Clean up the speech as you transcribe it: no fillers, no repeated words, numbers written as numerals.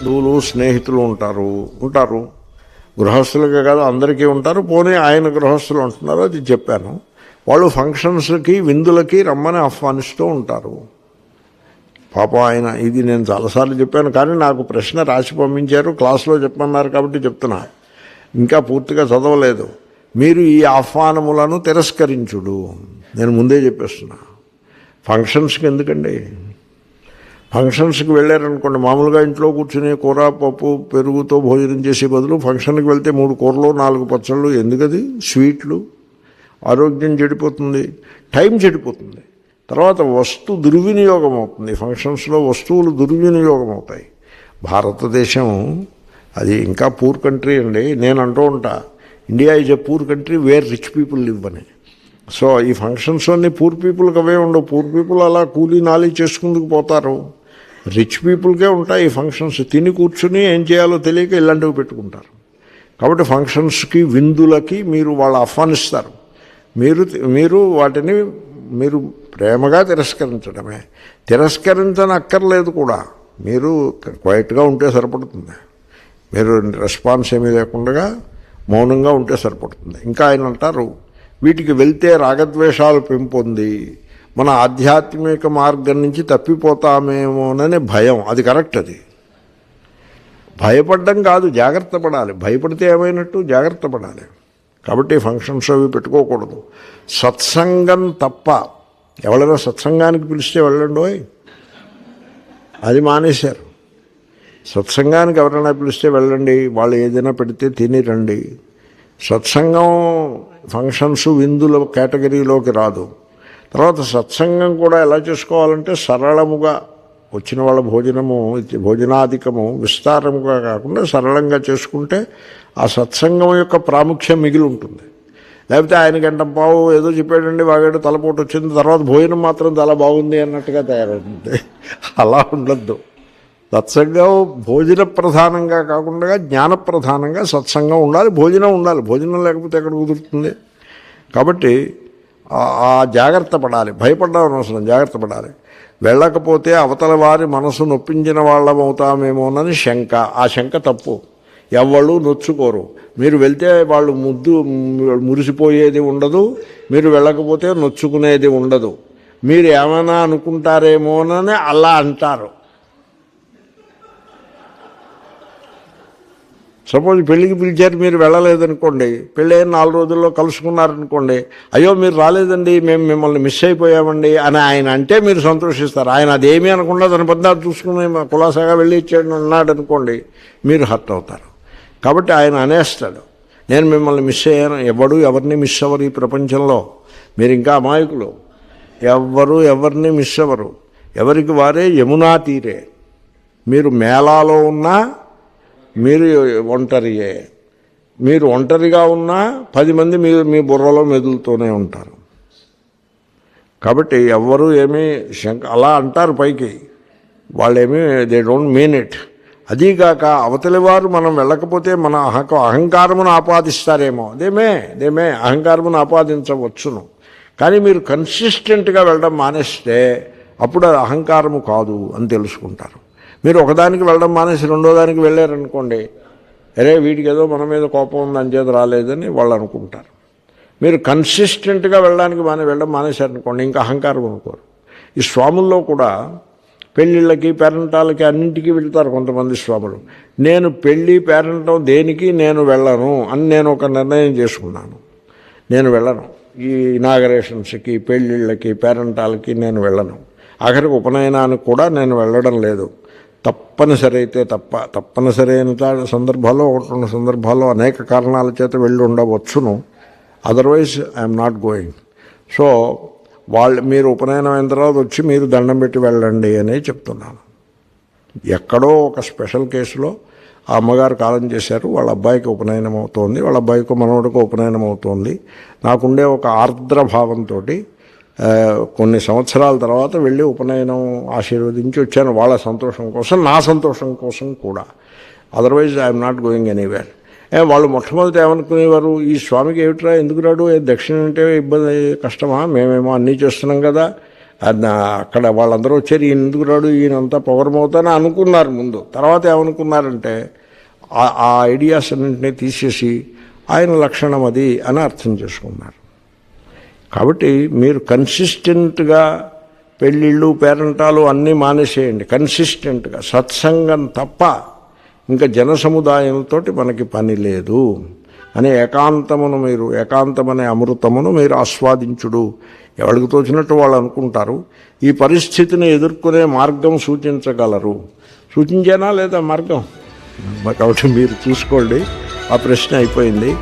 బంధువులు స్నేహితులు ఉంటారు. గృహస్థులకే కాదు అందరికీ ఉంటారు. పోనీ ఆయన గృహస్థులు అంటున్నారు, అది చెప్పాను. వాళ్ళు ఫంక్షన్స్కి విందులకి రమ్మని ఆహ్వానిస్తూ ఉంటారు. పాపం ఆయన, ఇది నేను చాలాసార్లు చెప్పాను, కానీ నాకు ప్రశ్న రాసి పంపించారు, క్లాస్లో చెప్పమన్నారు కాబట్టి చెప్తున్నా. ఇంకా పూర్తిగా చదవలేదు. మీరు ఈ ఆహ్వానములను తిరస్కరించుడు, నేను ముందే చెప్పేస్తున్నా. ఫంక్షన్స్కి ఎందుకండి? ఫంక్షన్స్కి వెళ్ళారనుకోండి, మామూలుగా ఇంట్లో కూర్చుని కూర పప్పు పెరుగుతో భోజనం చేసే బదులు ఫంక్షన్కి వెళ్తే 3 కూరలు 4 పచ్చళ్ళు, ఎందుకది? స్వీట్లు. ఆరోగ్యం చెడిపోతుంది, టైం చెడిపోతుంది. తర్వాత వస్తు దుర్వినియోగం అవుతుంది. ఫంక్షన్స్లో వస్తువులు దుర్వినియోగం అవుతాయి. భారతదేశం అది ఇంకా పూర్ కంట్రీ అండి. నేను అంటూ ఉంటా, India is a poor country where rich people live అని. సో ఈ ఫంక్షన్స్ అన్నీ పూర్ పీపుల్కి అవే ఉండవు. పూర్ పీపుల్ అలా కూలీ నాలి చేసుకుందుకు పోతారు. రిచ్ పీపుల్కే ఉంటాయి ఈ ఫంక్షన్స్. తిని కూర్చుని ఏం చేయాలో తెలియక ఇలాంటివి పెట్టుకుంటారు. కాబట్టి ఫంక్షన్స్కి విందులకి మీరు వాళ్ళు ఆహ్వానిస్తారు. మీరు వాటిని మీరు ప్రేమగా తిరస్కరించడమే. తిరస్కరించనక్కర్లేదు కూడా. మీరు క్వైట్గా ఉంటే సరిపడుతుంది. మీరు రెస్పాన్స్ ఏమీ లేకుండా మౌనంగా ఉంటే సరిపడుతుంది. ఇంకా ఆయన అంటారు, వీటికి వెళ్తే రాగద్వేషాలు పెంపొంది మన ఆధ్యాత్మిక మార్గం నుంచి తప్పిపోతామేమోననే భయం. అది కరెక్ట్. అది భయపడడం కాదు, జాగ్రత్త పడాలి. భయపడితే ఏమైనట్టు? జాగ్రత్త పడాలి. కాబట్టి ఫంక్షన్స్ అవి పెట్టుకోకూడదు. సత్సంగం తప్ప ఎవరైనా సత్సంగానికి పిలిస్తే వెళ్ళండి, అది మానేశారు. సత్సంగానికి ఎవరైనా పిలిస్తే వెళ్ళండి, వాళ్ళు ఏదైనా పెడితే తిని రండి. సత్సంగం ఫంక్షన్స్ విందుల కేటగిరీలోకి రాదు. తర్వాత సత్సంగం కూడా ఎలా చేసుకోవాలంటే సరళముగా వచ్చిన వాళ్ళ భోజనాధికము విస్తారముగా కాకుండా సరళంగా చేసుకుంటే ఆ సత్సంగం యొక్క ప్రాముఖ్యం మిగిలి ఉంటుంది. లేకపోతే ఆయన గంట పావు ఏదో చెప్పాడండి, వాగాడు, తలపోటు వచ్చింది, తర్వాత భోజనం మాత్రం చాలా బాగుంది అన్నట్టుగా తయారవుతుంది. అలా ఉండద్దు. సత్సంగం భోజన ప్రధానంగా కాకుండా జ్ఞాన ప్రధానంగా సత్సంగం ఉండాలి. భోజనం ఉండాలి. భోజనం లేకపోతే ఎక్కడ కుదురుతుంది? కాబట్టి ఆ జాగ్రత్త పడాలి. భయపడడం అవసరం, జాగ్రత్త పడాలి. వెళ్ళకపోతే అవతల వారి మనసు నొప్పించిన వాళ్ళం అవుతామేమోనని శంక. ఆ శంక తప్పు. ఎవళ్ళు నొచ్చుకోరు. మీరు వెళ్తే వాళ్ళు మురిసిపోయేది ఉండదు, మీరు వెళ్ళకపోతే నొచ్చుకునేది ఉండదు. మీరు ఏమైనా అనుకుంటారేమోనని అలా అంటారు. సపోజ్ పెళ్ళికి పిలిచారు, మీరు వెళ్ళలేదనుకోండి, పెళ్ళైన 4 రోజుల్లో కలుసుకున్నారనుకోండి, అయ్యో మీరు రాలేదండి, మేము మిమ్మల్ని మిస్ అయిపోయామండి అని ఆయన అంటే మీరు సంతోషిస్తారు. ఆయన అదేమీ అనకుండా తన పద్నాలు చూసుకుని కులాసాగా వెళ్ళి ఇచ్చాడు అన్నాడు అనుకోండి, మీరు హర్ట్ అవుతారు. కాబట్టి ఆయన అనేస్తాడు, నేను మిమ్మల్ని మిస్ అయ్యాను. ఎవరిని మిస్ అవ్వరు ఈ ప్రపంచంలో. మీరు ఇంకా అమాయకులు. ఎవరిని మిస్ అవ్వరు. ఎవరికి వారే యమునా తీరే. మీరు మేళాలో ఉన్నా మీరు ఒంటరియే. మీరు ఒంటరిగా ఉన్నా 10 మంది మీరు మీ బుర్రలో మెదులుతూనే ఉంటారు. కాబట్టి ఎవ్వరూ ఏమీ అలా అంటారు పైకి, వాళ్ళేమీ దే డోంట్ మీన్ ఇట్. అదీగాక అవతలి వారు మనం వెళ్ళకపోతే మన అహంకారమును ఆపాదిస్తారేమో. దేమే అహంకారమును ఆపాదించవచ్చును. కానీ మీరు కన్సిస్టెంట్గా వెళ్ళడం మానేస్తే అప్పుడు అది అహంకారము కాదు అని తెలుసుకుంటారు. మీరు ఒకదానికి వెళ్ళడం మానేసి రెండో దానికి వెళ్ళారనుకోండి, అరే వీడికి ఏదో మన మీద కోపం ఉంది అంచేది రాలేదని వాళ్ళు అనుకుంటారు. మీరు కన్సిస్టెంట్గా వెళ్ళడం మానేశారనుకోండి, ఇంకా అహంకారం అనుకోరు. ఈ స్వాముల్లో కూడా పెళ్ళిళ్ళకి పేరెంటాలకి అన్నింటికీ వెళ్తారు కొంతమంది స్వాములు. నేను పెళ్ళి పేరెంటం దేనికి నేను వెళ్ళను అని నేను ఒక నిర్ణయం చేసుకున్నాను. నేను వెళ్ళను. ఈ ఇనాగరేషన్స్కి పెళ్ళిళ్ళకి పేరెంటాలకి నేను వెళ్ళను. ఆఖరికి ఉపనయనానికి కూడా నేను వెళ్ళడం లేదు. తప్పనిసరి అయితే తప్పనిసరి అయిన సందర్భాల్లో 1-2 సందర్భాల్లో అనేక కారణాల చేత వెళ్ళి ఉండవచ్చును. Otherwise I'm not going. So మీరు ఉపనయనం అయిన తర్వాత వచ్చి మీరు దండం పెట్టి వెళ్ళండి అని చెప్తున్నాను. ఎక్కడో ఒక స్పెషల్ కేసులో ఆ అమ్మగారు కాలం చేశారు, వాళ్ళ అబ్బాయికి ఉపనయనం అవుతోంది, వాళ్ళ అబ్బాయికి మనవడికి ఉపనయనం అవుతోంది. నాకుండే ఒక ఆర్ద్ర భావంతో కొన్ని సంవత్సరాల తర్వాత వెళ్ళి ఉపనయనం ఆశీర్వదించి వచ్చాను. వాళ్ళ సంతోషం కోసం, నా సంతోషం కోసం కూడా. Otherwise I'm not going anywhere. వాళ్ళు మొట్టమొదటి ఏమనుకునేవారు, ఈ స్వామికి ఏమిట్రా ఎందుకు రాడు, దక్షిణ అంటే ఇబ్బంది కష్టమా, మేమేమో అన్నీ చేస్తున్నాం కదా అక్కడ వాళ్ళందరూ వచ్చారు, ఈయన ఎందుకు రాడు, ఈయనంతా పౌరమవుతానని అనుకున్నారు ముందు. తర్వాత ఏమనుకున్నారంటే ఆ ఐడియాస్ అన్నింటినీ తీసేసి ఆయన లక్షణం అది అని అర్థం చేసుకున్నారు. కాబట్టి మీరు కన్సిస్టెంట్గా పెళ్ళిళ్ళు పేరంటాలు అన్నీ మానేసేయండి. కన్సిస్టెంట్గా సత్సంగం తప్ప ఇంకా జన సముదాయంతో మనకి పని లేదు అనే ఏకాంతమనే అమృతమును మీరు ఆస్వాదించుడు. ఎవరికి తోచినట్టు వాళ్ళు అనుకుంటారు. ఈ పరిస్థితిని ఎదుర్కొనే మార్గం సూచించగలరు. సూచించేనా లేదా మార్గం? కాబట్టి మీరు చూసుకోండి. ఆ ప్రశ్న అయిపోయింది.